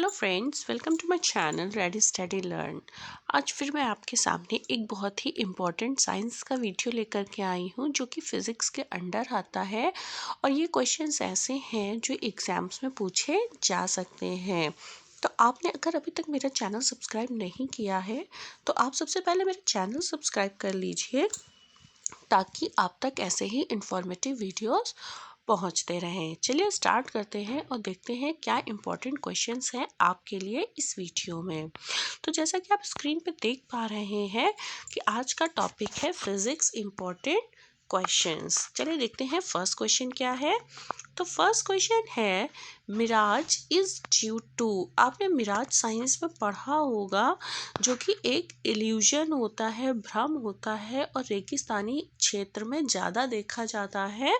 Hello friends, welcome to my channel ready study learn. आज फिर मैं आपके सामने एक बहुत ही इम्पॉर्टेंट साइंस का वीडियो लेकर के आई हूँ जो कि फ़िज़िक्स के अंडर आता है। और ये क्वेश्चंस ऐसे हैं जो एग्ज़ाम्स में पूछे जा सकते हैं। तो आपने अगर अभी तक मेरा चैनल सब्सक्राइब नहीं किया है तो आप सबसे पहले मेरा चैनल सब्सक्राइब कर लीजिए ताकि आप तक ऐसे ही इंफॉर्मेटिव वीडियोस पहुंचते रहें। चलिए स्टार्ट करते हैं और देखते हैं क्या इम्पोर्टेंट क्वेश्चंस हैं आपके लिए इस वीडियो में। तो जैसा कि आप स्क्रीन पे देख पा रहे हैं कि आज का टॉपिक है फिजिक्स इम्पोर्टेंट क्वेश्चंस। चलिए देखते हैं फर्स्ट क्वेश्चन क्या है। तो फर्स्ट क्वेश्चन है मिराज इज ड्यू टू। आपने मिराज साइंस में पढ़ा होगा जो कि एक इल्यूजन होता है, भ्रम होता है और रेगिस्तानी क्षेत्र में ज़्यादा देखा जाता है।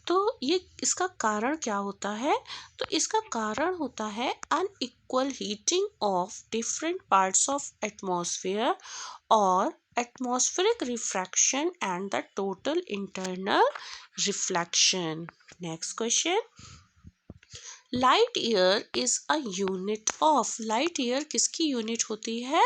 तो ये इसका कारण क्या होता है? तो इसका कारण होता है unequal heating of different parts of atmosphere और atmospheric refraction and the total internal reflection. Next question. Light year is a unit of. Light year किसकी यूनिट होती है?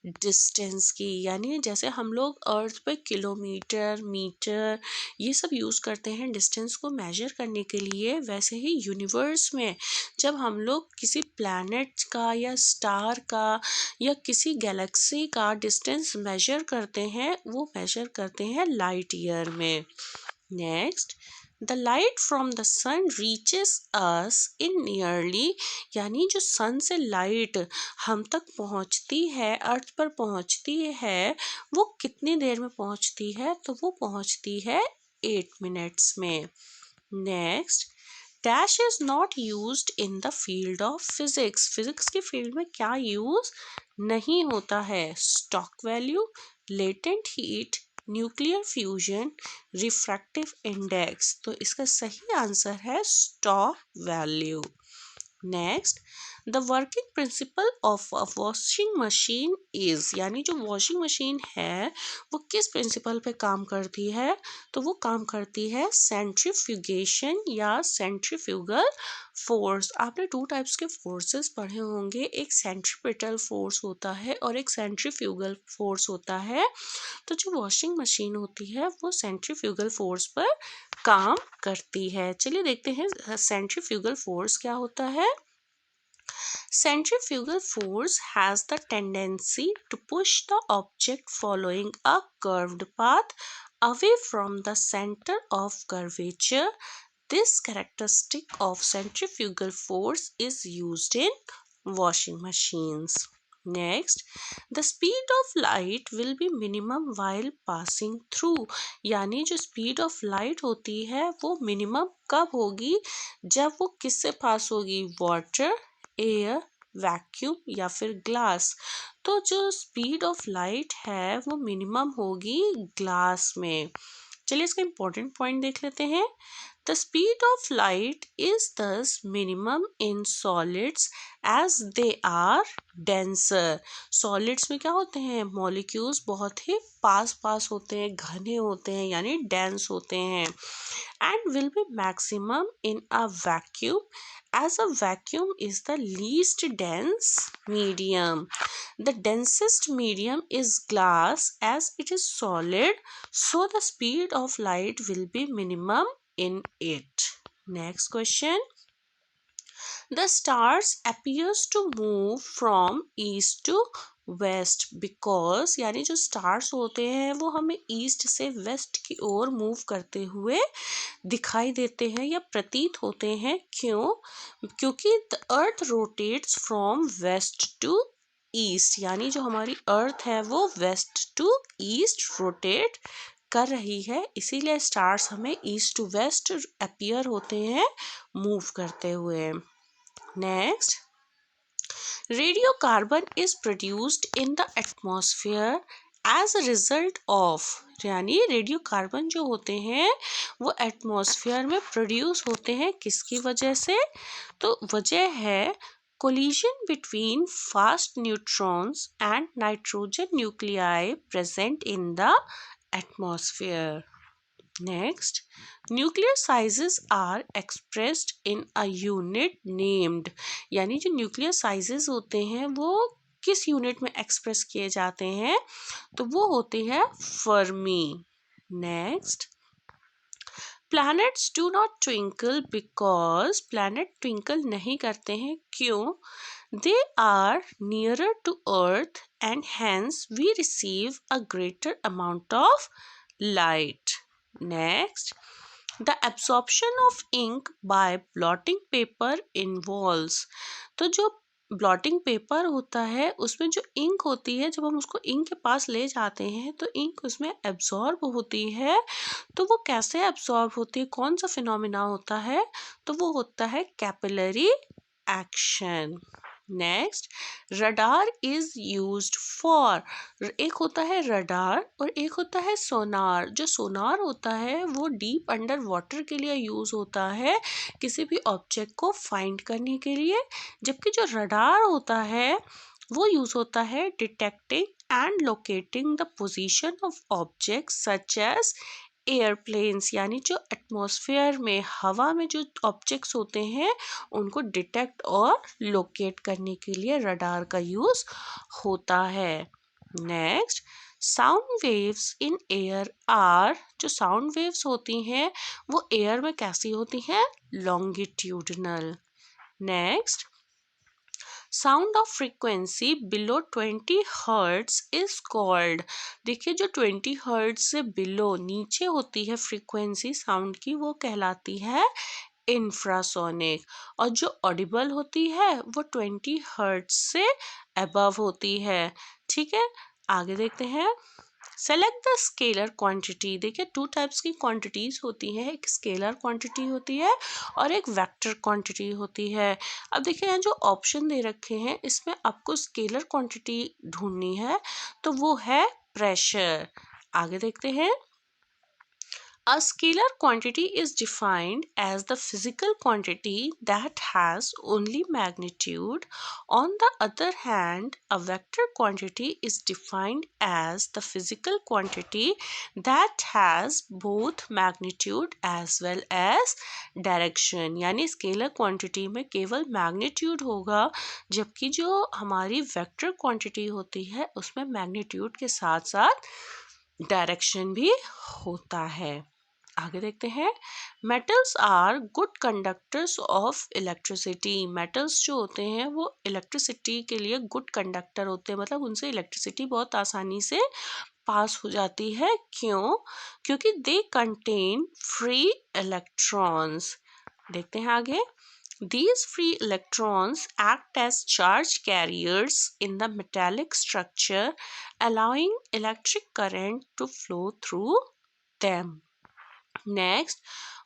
डिस्टेंस की। यानी जैसे हम लोग अर्थ पे किलोमीटर, मीटर ये सब यूज़ करते हैं डिस्टेंस को मेजर करने के लिए, वैसे ही यूनिवर्स में जब हम लोग किसी प्लैनेट का या स्टार का या किसी गैलेक्सी का डिस्टेंस मेजर करते हैं वो मेजर करते हैं लाइट ईयर में। Next, the light from the sun reaches us in nearly. यानी जो सन से लाइट हम तक पहुंचती है, अर्थ पर पहुंचती है, वो कितनी देर में पहुंचती है? तो वो पहुंचती है 8 मिनट्स में। Next, dash is not used in the field of physics. Physics के फील्ड में क्या यूज नहीं होता है? Stock value, latent heat, nuclear fusion, refractive index. तो इसका सही आंसर है stock value. Next, the working principle of a washing machine is. यानी जो वॉशिंग मशीन है वो किस प्रिंसिपल पे काम करती है? तो वो काम करती है सेंट्रीफ्यूगेशन या सेंट्रीफ्यूगल फोर्स। आपने 2 टाइप्स के फोर्सेस पढ़े होंगे, एक सेंट्रीपिटल फोर्स होता है और एक सेंट्रीफ्यूगल फोर्स होता है। तो जो वॉशिंग मशीन होती है वो सेंट्रीफ्यूगल फोर्स पर काम करती है। चलिए देखते हैं सेंट्रीफ्यूगल फोर्स क्या होता है। Centrifugal force has the tendency to push the object following a curved path away from the center of curvature. This characteristic of centrifugal force is used in washing machines. Next, the speed of light will be minimum while passing through. यानी जो speed of light होती है वो minimum कब होगी? जब वो किससे पास होगी? water, एयर, वैक्यूम या फिर ग्लास। तो जो स्पीड ऑफ लाइट है वो मिनिमम होगी ग्लास में। चलिए इसका इंपॉर्टेंट पॉइंट देख लेते हैं। The speed of light is this minimum in solids as they are denser. Solids में क्या होते हैं? मॉलिक्यूल्स बहुत ही पास होते हैं, घने होते हैं यानी डेंस होते हैं। And will be maximum in a vacuum as a vacuum is the least dense medium. The densest medium is glass as it is solid, so the speed of light will be minimum in it. Next question. The stars appears to move from east to west because यानी जो stars होते हैं वो हमें east से waste की ओर move करते हुए दिखाई देते हैं या प्रतीत होते हैं। क्यों? क्योंकि the earth rotates from west to east. यानी जो हमारी अर्थ है वो वेस्ट टू ईस्ट रोटेट कर रही है, इसीलिए स्टार्स हमें ईस्ट टू वेस्ट अपीयर होते हैं मूव करते हुए। Next, radiocarbon is produced in the atmosphere as a result of. यानी रेडियोकार्बन जो होते हैं वो एटमॉस्फेयर में प्रोड्यूस होते हैं किसकी वजह से? तो वजह है collision between fast neutrons and nitrogen nuclei present in the atmosphere. Next, nuclear sizes are expressed in a unit named, यानी जो न्यूक्लियर साइजेस होते हैं वो किस यूनिट में एक्सप्रेस किए जाते हैं, तो वो होती है Fermi. Next, planets do not twinkle because planet twinkle नहीं करते हैं, क्यों? They are nearer to earth and hence we receive a greater amount of light. Next, the absorption of ink by blotting paper involves, तो जो blotting paper होता है उसमें जो इंक होती है, जब हम उसको इंक के पास ले जाते हैं तो इंक उसमें एब्जॉर्ब होती है। तो वो कैसे एब्जॉर्ब होती है, कौन सा फिनोमिना होता है, तो वो होता है capillary action. Next, radar is used for, एक होता है रडार और एक होता है सोनार। जो सोनार होता है वो डीप अंडर वाटर के लिए यूज होता है, किसी भी ऑब्जेक्ट को फाइंड करने के लिए, जबकि जो रडार होता है वो यूज होता है detecting and locating the position of objects such as airplanes, यानी जो एटमॉस्फेयर में हवा में जो ऑब्जेक्ट्स होते हैं उनको डिटेक्ट और लोकेट करने के लिए रडार का यूज होता है। Next, sound waves in air are, जो साउंड वेव्स होती हैं वो एयर में कैसी होती हैं, longitudinal. Next, sound of frequency below 20 hertz is called, देखिए जो 20 हर्ट्ज से बिलो नीचे होती है फ्रीक्वेंसी साउंड की वो कहलाती है इंफ्रासोनिक, और जो ऑडिबल होती है वो 20 हर्ट्ज से अबव होती है। ठीक है, आगे देखते हैं। सेलेक्ट द स्केलर क्वांटिटी, देखिए टू टाइप्स की क्वांटिटीज होती है, एक स्केलर क्वांटिटी होती है और एक वेक्टर क्वांटिटी होती है। अब देखिए यहाँ जो ऑप्शन दे रखे हैं इसमें आपको स्केलर क्वांटिटी ढूंढनी है, तो वो है प्रेशर। आगे देखते हैं। A scalar quantity is defined as the physical quantity that has only magnitude. On the other hand, a vector quantity is defined as the physical quantity that has both magnitude as well as direction. यानी scalar quantity में केवल magnitude होगा, जबकि जो हमारी vector quantity होती है उसमें मैग्नीट्यूड के साथ साथ डायरेक्शन भी होता है। आगे देखते हैं। Metals are good conductors of electricity, metals जो होते हैं वो इलेक्ट्रिसिटी के लिए गुड कंडक्टर होते हैं, मतलब उनसे इलेक्ट्रिसिटी बहुत आसानी से पास हो जाती है, क्यों? क्योंकि दे कंटेन फ्री इलेक्ट्रॉन्स। देखते हैं आगे। These free electrons act as charge carriers in the metallic structure, allowing electric current to flow through them. Next,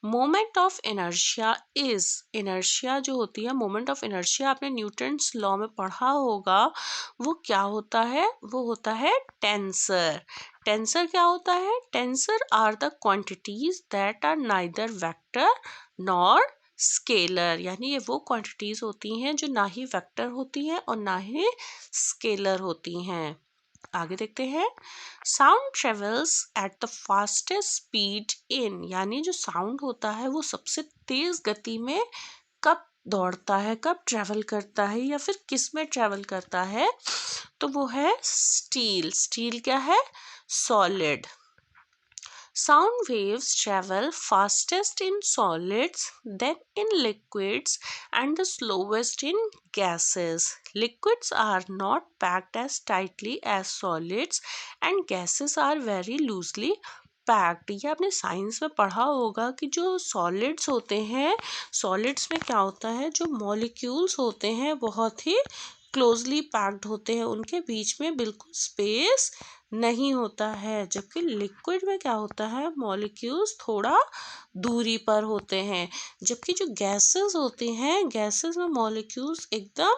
moment of inertia is, inertia जो होती है, मोमेंट ऑफ इनर्शिया आपने Newton's law में पढ़ा होगा, वो क्या होता है, वो होता है टेंसर। टेंसर क्या होता है, tensor are the quantities that are neither vector nor scalar, यानी ये वो क्वांटिटीज होती हैं जो ना ही वेक्टर होती हैं और ना ही स्केलर होती हैं। आगे देखते हैं। Sound travels at the fastest speed in, यानी जो साउंड होता है वो सबसे तेज गति में कब दौड़ता है, कब ट्रेवल करता है या फिर किस में ट्रेवल करता है, तो वो है स्टील। स्टील क्या है, solid. Sound waves travel fastest in solids, then in liquids, and the slowest in gases. Liquids are not packed as tightly as solids, and gases are very loosely packed. ये आपने science में पढ़ा होगा कि जो solids होते हैं, solids में क्या होता है, जो मॉलिक्यूल्स होते हैं बहुत ही क्लोजली पैक्ड होते हैं, उनके बीच में बिल्कुल स्पेस नहीं होता है, जबकि लिक्विड में क्या होता है, मॉलिक्यूल्स थोड़ा दूरी पर होते हैं, जबकि जो गैसेस होती हैं, गैसेस में मॉलिक्यूल्स एकदम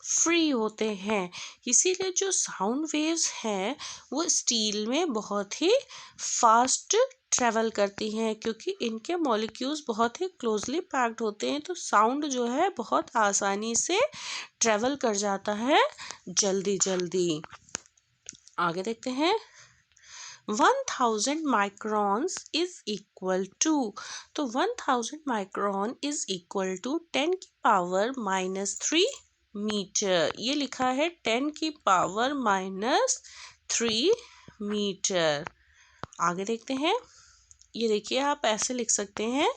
फ्री होते हैं। इसीलिए जो साउंड वेव्स हैं वो स्टील में बहुत ही फास्ट ट्रेवल करती हैं, क्योंकि इनके मॉलिक्यूल्स बहुत ही क्लोजली पैक्ड होते हैं, तो साउंड जो है बहुत आसानी से ट्रेवल कर जाता है जल्दी जल्दी। आगे देखते हैं। 1000 microns is equal to, तो 1000 micron is equal to 10 की पावर माइनस 3 मीटर। ये लिखा है 10 की पावर माइनस 3 मीटर। आगे देखते हैं। ये देखिए आप ऐसे लिख सकते हैं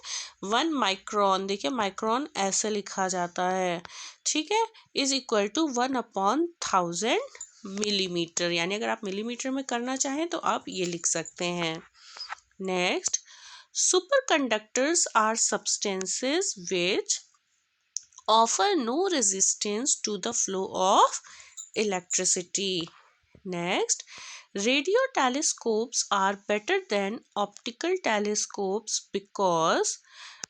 1 माइक्रोन, देखिए माइक्रोन ऐसे लिखा जाता है, ठीक है, इज इक्वल टू 1/1000 मिलीमीटर, यानी अगर आप मिलीमीटर में करना चाहें तो आप ये लिख सकते हैं। Next, super conductors are substances which offer no resistance to the flow of electricity. Next, radio telescopes are better than optical telescopes because,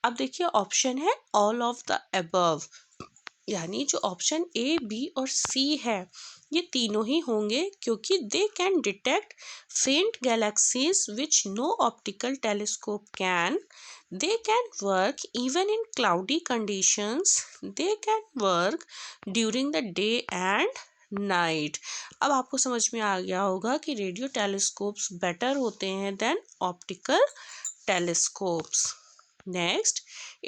अब देखिए ऑप्शन है all of the above, यानी जो ऑप्शन ए बी और सी है ये तीनों ही होंगे क्योंकि they can detect faint galaxies which no optical telescope can, they can work even in cloudy conditions, they can work during the day and night. अब आपको समझ में आ गया होगा कि रेडियो टेलीस्कोप्स बेटर होते हैं than optical telescopes. Next,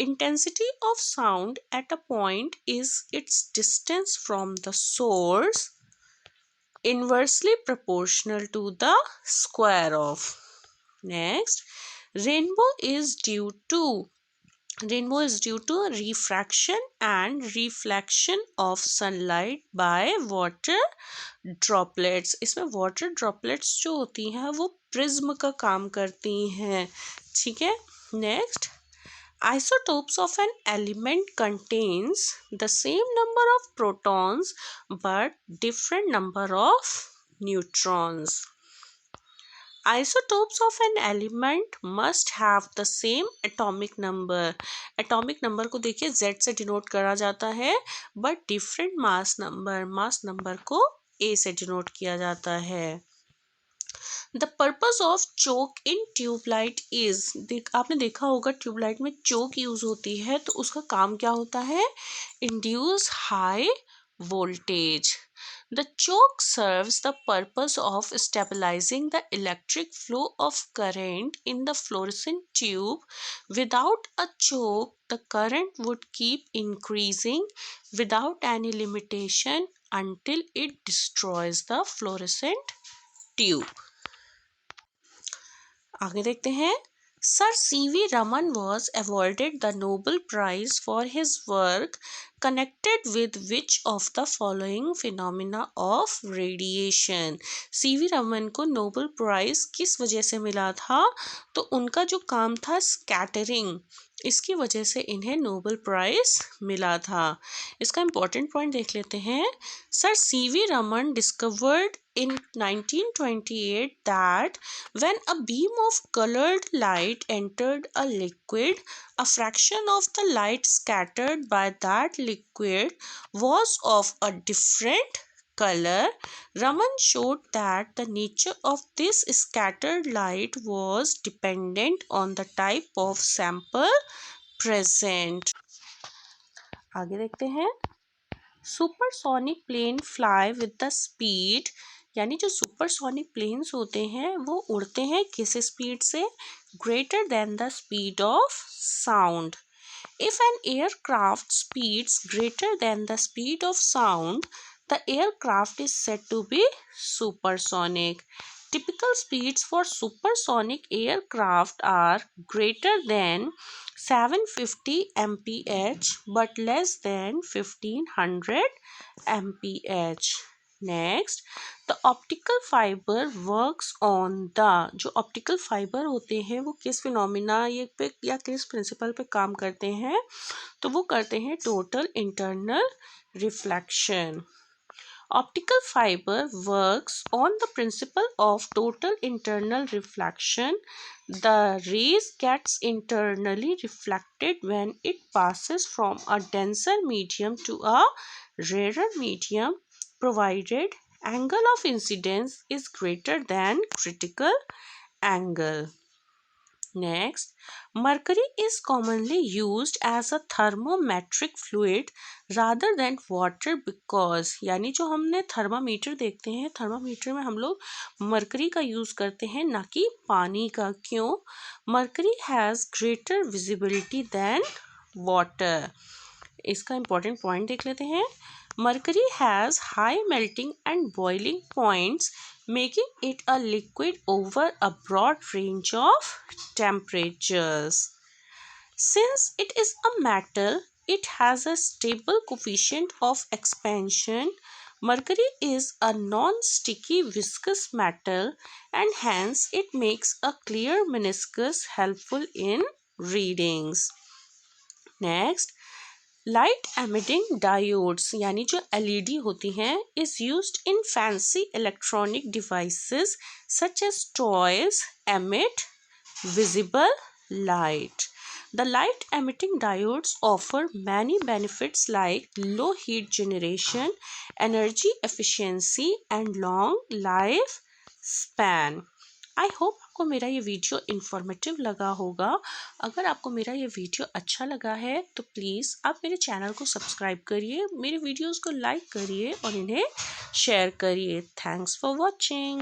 intensity of sound at a point is its distance from the source inversely proportional to the square of. Next, rainbow is due to refraction and reflection of sunlight by water droplets। इसमें water droplets जो होती हैं वो prism का काम करती हैं, ठीक है। Next, isotopes of an element contains the same number of protons but different number of neutrons. Isotopes of an element must have the same atomic number. Atomic number को देखिए Z से डिनोट करा जाता है but different mass number को A से denote किया जाता है। The purpose of choke in tubelight is, आपने देखा होगा ट्यूबलाइट में चोक यूज होती है तो उसका काम क्या होता है, induce high voltage. The choke serves the purpose of stabilizing the electric flow of current in the fluorescent tube. Without a choke, the current would keep increasing without any limitation until it destroys the fluorescent tube. आगे देखते हैं। Sir C.V. Raman was awarded the Nobel Prize for his work connected with which of the following phenomena of radiation? C.V. Raman को Nobel prize किस वजह से मिला था, तो उनका जो काम था स्कैटरिंग, इसकी वजह से इन्हें नोबेल प्राइज मिला था। इसका इम्पोर्टेंट पॉइंट देख लेते हैं। Sir C.V. Raman discovered in 1928 that when a beam of colored light entered a liquid, a fraction of the light scattered by that liquid was of a different color. Raman showed that the nature of this scattered light was dependent on the type of sample present. आगे देखते हैं। Supersonic plane fly with the speed, यानी जो supersonic planes होते हैं वो उड़ते हैं किस स्पीड से, greater than the speed of sound. If an aircraft speeds greater than the speed of sound, the aircraft is said to be supersonic. Typical speeds for supersonic aircraft are greater than 750 mph but less than 1500 mph. Next, the optical fiber works on the, जो optical fiber होते हैं वो किस phenomena ये पे या किस principal पे काम करते हैं, तो वो करते हैं total internal reflection. Optical fiber works on the principle of total internal reflection. The rays gets internally reflected when it passes from a denser medium to a rarer medium, provided angle of incidence is greater than critical angle. Next, mercury is commonly used as a thermometric fluid rather than water because यानी जो हमने thermometer देखते हैं, thermometer में हम लोग mercury का use करते हैं ना कि पानी का। क्यों? Mercury has greater visibility than water. इसका इंपॉर्टेंट पॉइंट देख लेते हैं। Mercury has high melting and boiling points, making it a liquid over a broad range of temperatures. Since it is a metal, it has a stable coefficient of expansion. Mercury is a non-sticky viscous metal and hence it makes a clear meniscus helpful in readings. Next, light emitting diodes यानी जो LED होती हैं is used in fancy electronic devices such as toys emit visible light. The light emitting diodes offer many benefits like low heat generation, energy efficiency and long life span. I hope आपको मेरा ये video informative लगा होगा। अगर आपको मेरा ये video अच्छा लगा है तो प्लीज़ आप मेरे चैनल को सब्सक्राइब करिए, मेरे वीडियोस को लाइक करिए और इन्हें शेयर करिए। Thanks for watching.